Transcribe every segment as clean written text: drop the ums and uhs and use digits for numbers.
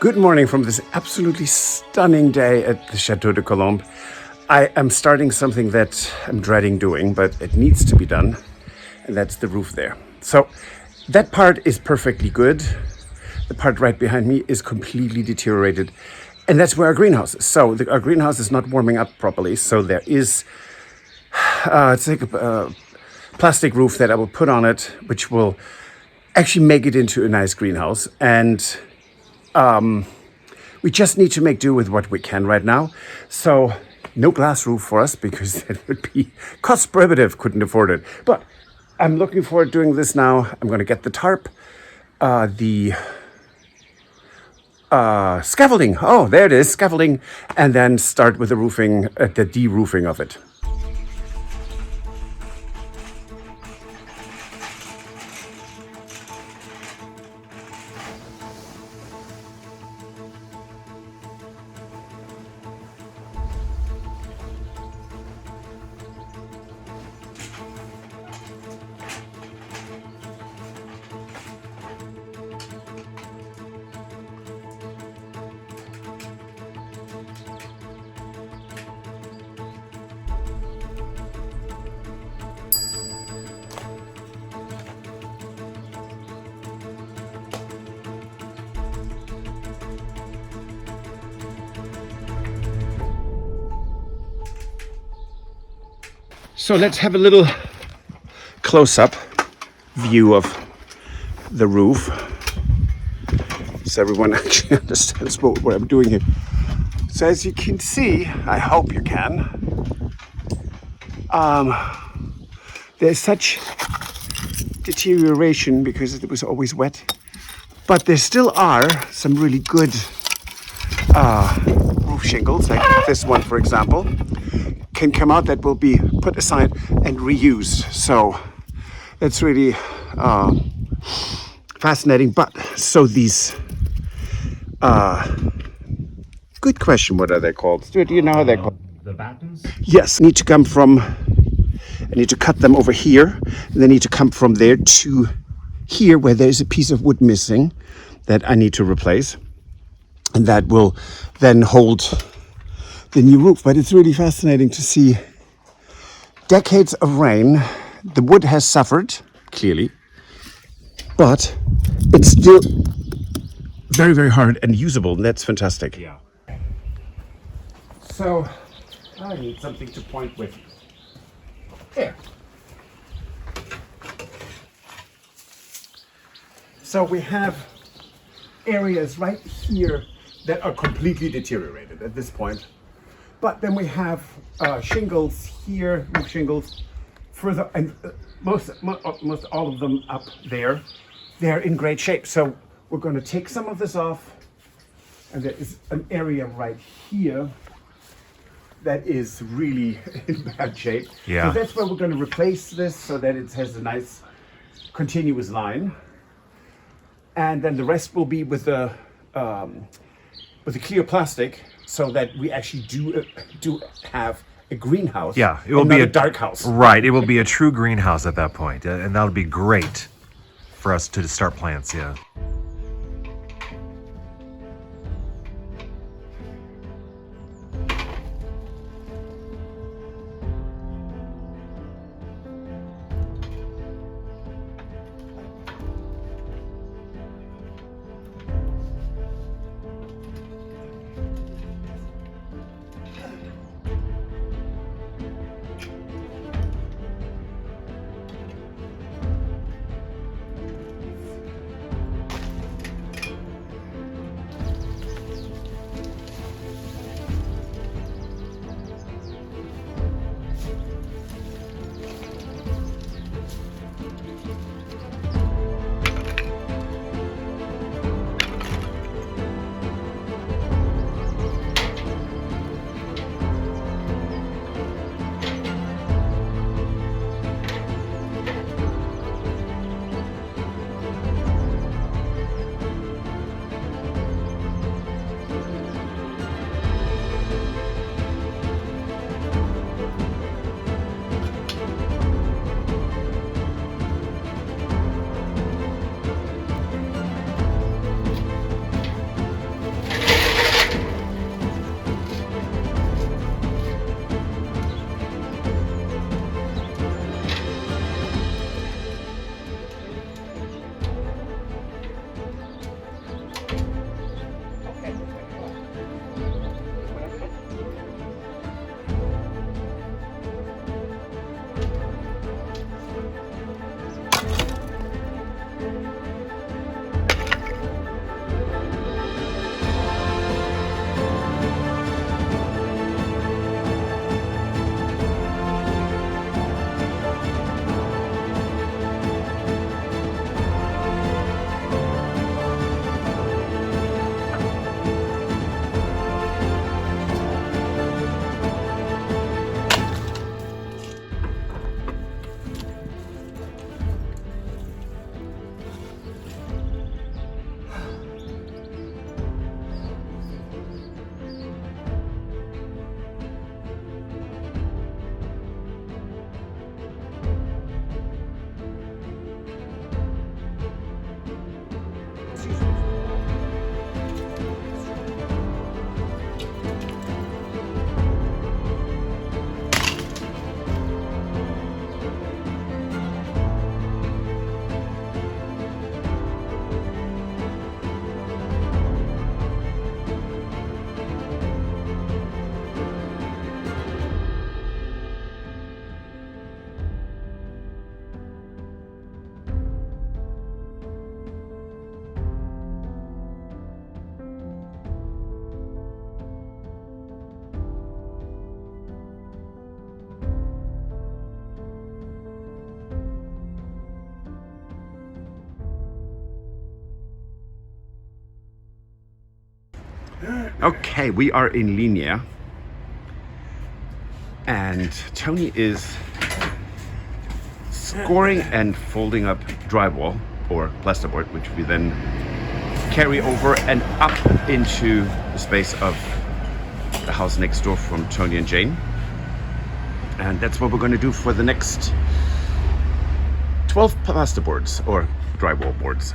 Good morning from this absolutely stunning day at the Chateau de Colombe. I am starting something that I'm dreading doing, but it needs to be done, and that's the roof there. So that part is perfectly good. The part right behind me is completely deteriorated, and that's where our greenhouse is. So our greenhouse is not warming up properly, so there is it's like a plastic roof that I will put on it, which will actually make it into a nice greenhouse. And we just need to make do with what we can right now. So no glass roof for us because it would be cost prohibitive, couldn't afford it. But I'm looking forward to doing this now. I'm going to get the tarp, the scaffolding. Oh, there it is, scaffolding. And then start with the roofing, the de-roofing of it. So let's have a little close-up view of the roof so everyone actually understands what I'm doing here. So as you can see, I hope you can, there's such deterioration because it was always wet, but there still are some really good roof shingles, like this one for example, can come out that will be put aside and reused. So that's really fascinating. But so these good question, what are they called? Stuart, do you know how they're called? The battens? Yes, need to come from, I need to cut them over here, and they need to come from there to here where there's a piece of wood missing that I need to replace, and that will then hold the new roof. But it's really fascinating to see decades of rain. The wood has suffered, clearly, but it's still very, very hard and usable, and that's fantastic. Yeah. So I need something to point with. There. So we have areas right here that are completely deteriorated at this point. But then we have shingles here, roof shingles, further, and most all of them up there. They're in great shape. So we're going to take some of this off, and there is an area right here that is really in bad shape. Yeah. So that's where we're going to replace this so that it has a nice continuous line, and then the rest will be with the clear plastic, so that we actually do have a greenhouse. Yeah, it will and be not a a dark house. Right, it will be a true greenhouse at that point, and that'll be great for us to start plants. Yeah. Okay, we are in Lignières. And Tony is scoring and folding up drywall or plasterboard, which we then carry over and up into the space of the house next door from Tony and Jane. And that's what we're going to do for the next 12 plasterboards or drywall boards.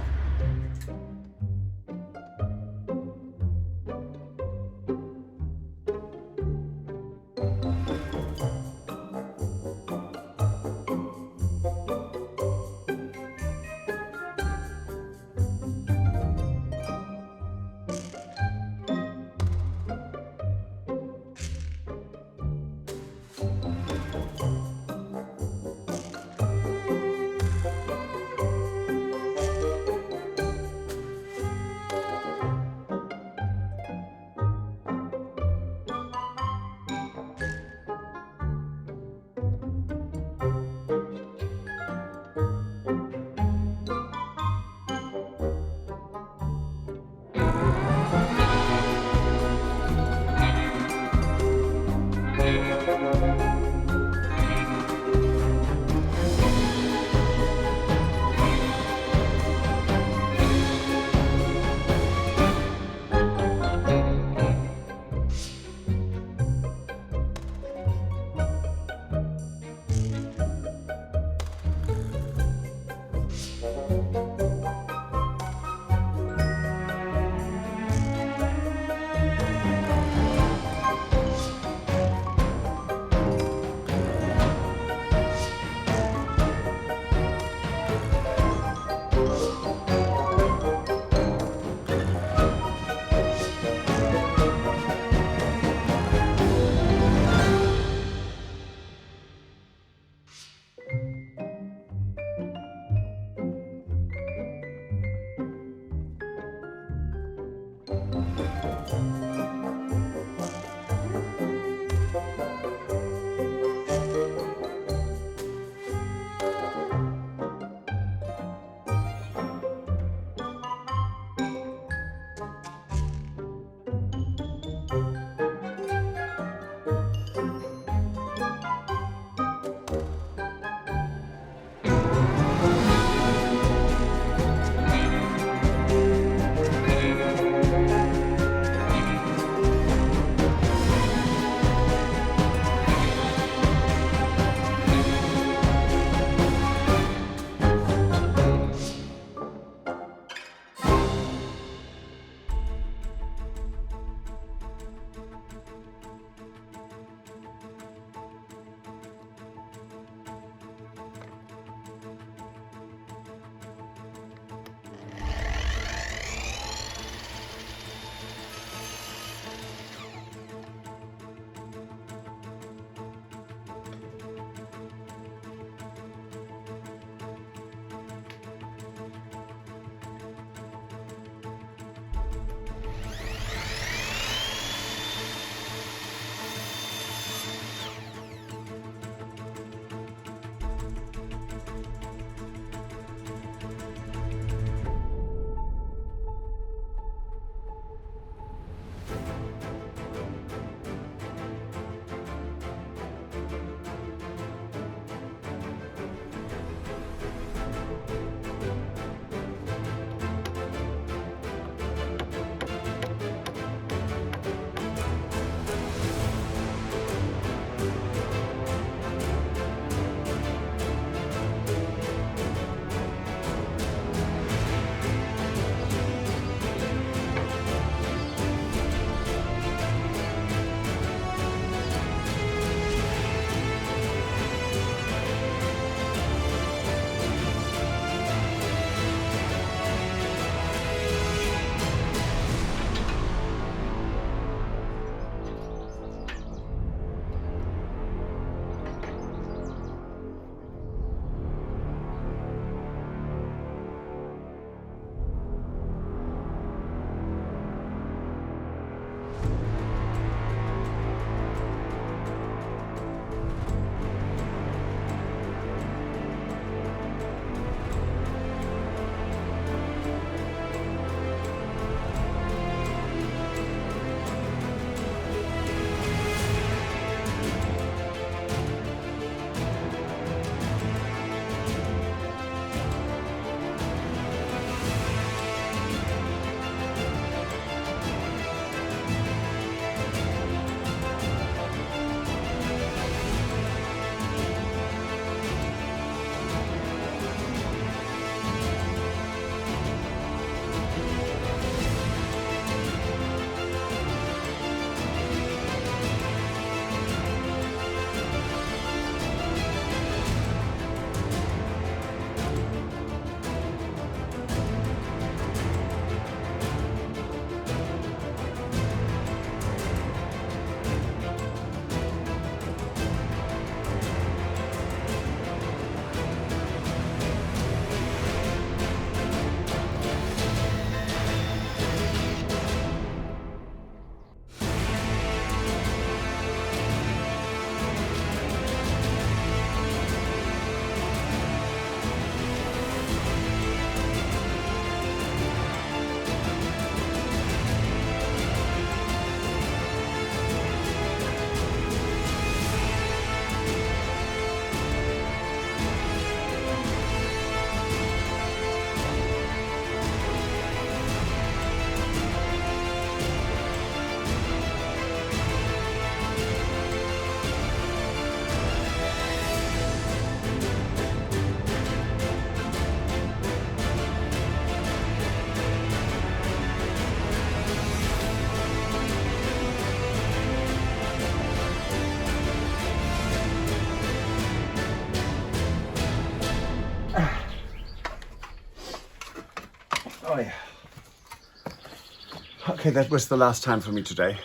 Okay, that was the last time for me today.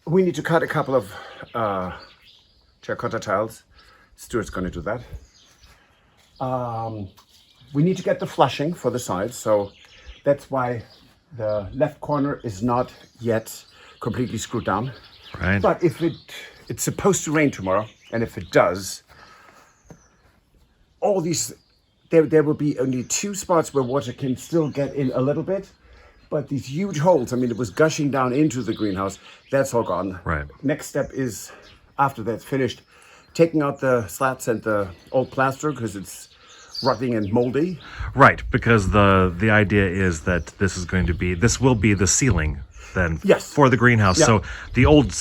We need to cut a couple of terracotta tiles. Stuart's going to do that. We need to get the flushing for the sides, so that's why the left corner is not yet completely screwed down. Right. But if it's supposed to rain tomorrow, and if it does, all these, there will be only 2 spots where water can still get in a little bit. But these huge holes, I mean, it was gushing down into the greenhouse. That's all gone. Right. Next step is, after that's finished, taking out the slats and the old plaster because it's rotting and moldy. Right, because the idea is that this will be the ceiling then Yes. for the greenhouse. Yeah. So the old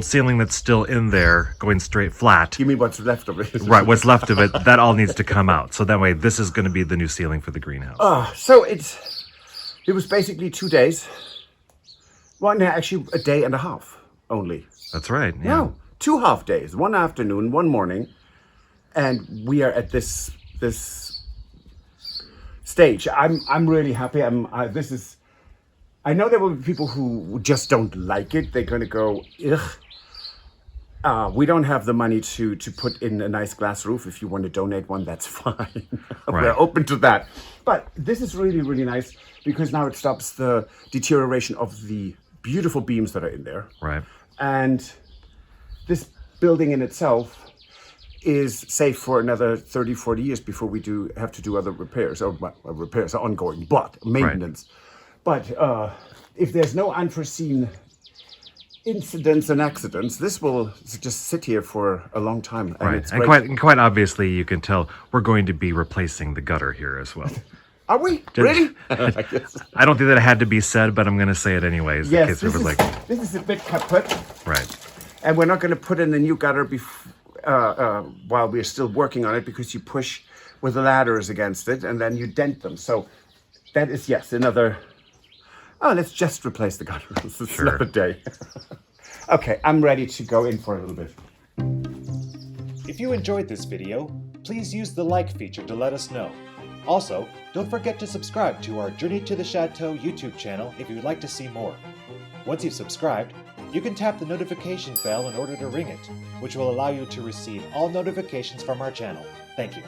ceiling that's still in there, going straight flat. You mean what's left of it? Right, what's left of it, that all needs to come out. So that way, this is going to be the new ceiling for the greenhouse. So it was basically 2 days. Well, no, actually a day and a half only. That's right. Yeah. No, 2 half days. 1 afternoon, 1 morning, and we are at this stage. I'm really happy. I know there will be people who just don't like it. They're going to go, ugh. We don't have the money to put in a nice glass roof. If you want to donate one, that's fine. Right. We're open to that. But this is really, really nice because now it stops the deterioration of the beautiful beams that are in there. Right. And this building in itself is safe for another 30, 40 years before we have to do other repairs. Or well, repairs are ongoing, but maintenance. Right. But if there's no unforeseen incidents and accidents, this will just sit here for a long time. And Right. it's And great. quite obviously, you can tell we're going to be replacing the gutter here as well. Are we? Really? I guess. I don't think that it had to be said, but I'm going to say it anyways. in Yes, case this everyone's like, this is a bit kaput. right. And we're not going to put in a new gutter while we're still working on it because you push with the ladders against it and then you dent them. So that is, yes, another... Oh, let's just replace the gutter. This is Sure. another day. Okay, I'm ready to go in for a little bit. If you enjoyed this video, please use the like feature to let us know. Also, don't forget to subscribe to our Journey to the Chateau YouTube channel if you would like to see more. Once you've subscribed, you can tap the notification bell in order to ring it, which will allow you to receive all notifications from our channel. Thank you.